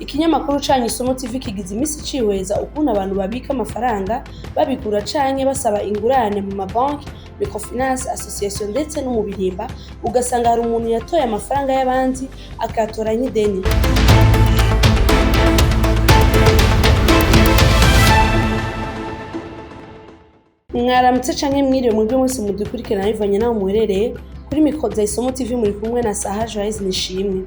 Ikinyamakuru canyu Isomo TV kigize imisi cihweza ukuntu abantu babika amafaranga babikura canke basaba ingurane mu mabanki, microfinance, association ndetse no mu bihimba, ugasanga hari umuntu yatoye amafaranga y'abandi akayatora nk'ideni. Mwaramutse canke mwiriwe mwebwe mwese mudukurikirana bivanye naho muherereye kuri mikro za Isomo TV muri kumwe na Saha Joyce Nishimwe.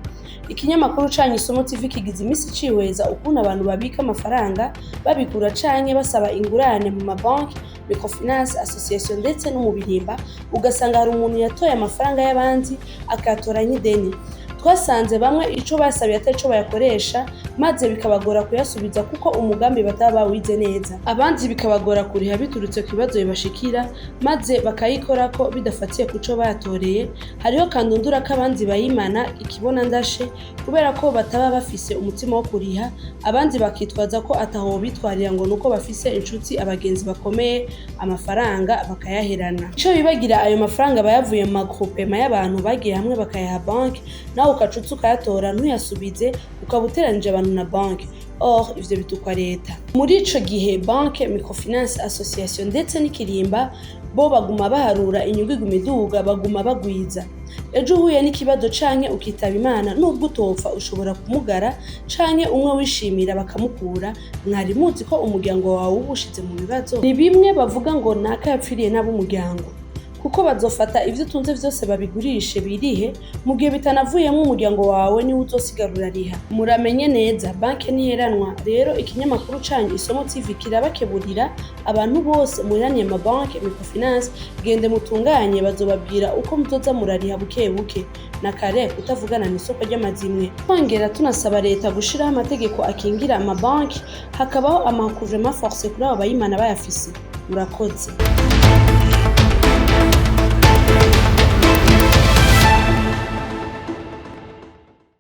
Ikinyamakuru canyu Isomo TV kigize imisi cihweza ukuntu abantu babika amafaranga babikura canke basaba ingurane mu mabanki, microfinance, association ndetse no mu bihimba, ugasanga hari umuntu yatoye amafaranga y'abandi akayatora nk'ideni. Twasanze bamwe ico basabiye atari bayakoresha maze bikabagora kuyasubiza kuko umugambi bataba bawize neza. Abandi bikabagora kuriha biturutse ku bibazo bibashikira maze bakayikorako bidafatiye kuco bayatoreye. Hariho kandundura k'abandi bayimana ikibona ndashe kubera ko bataba bafise umutima wo kuriha, abandi bakitwaza ko ataho bitwarira ngo nuko bafise inshuti abagenzi bakomeye amafaranga bakayaherana. Ico bibagira ayo mafaranga bayavuye mu magroupement y'abantu bagiye hamwe bakayaha banki, nawe ukacutse ukayatora ntuyasubize ukabuteranije abantu na banki. Or ivyo bitukwa leta. Muri ico gihe banki, microfinance, association ndetse n'ikirimba bo baguma baharura inyungu iguma iduga, baguma bagwiza. Ejo uhuye n'ikibazo canke ukitaba Imana nubwo utopfa ushobora kumugara canke umwe wishimira bakamukura. Mwari muzi ko umuryango wawe ubushize mu bibazo? Ni bimwe bavuga ngo naka yapfiriye n'ab'umuryango, kuko bazofata ivyo utunze vyose babigurishe birihe, mu gihe bitanavuyemo umuryango wawe niwe uzosigarura riha. Muramenye neza banki ntiheranwa. Rero ikinyamakuru canyu Isomo TV kirabakeburira abantu bose muraniye amabanki, microfinance, gende mutunganye bazobabwira uko muzoza murariha buke buke na kare kutavugana n'isoko ry'amazimwe. Twongera tunasaba leta gushiraho amategeko akingira amabanki, hakabaho amahugurema force kuri abo bayimana bayafise. Murakoze.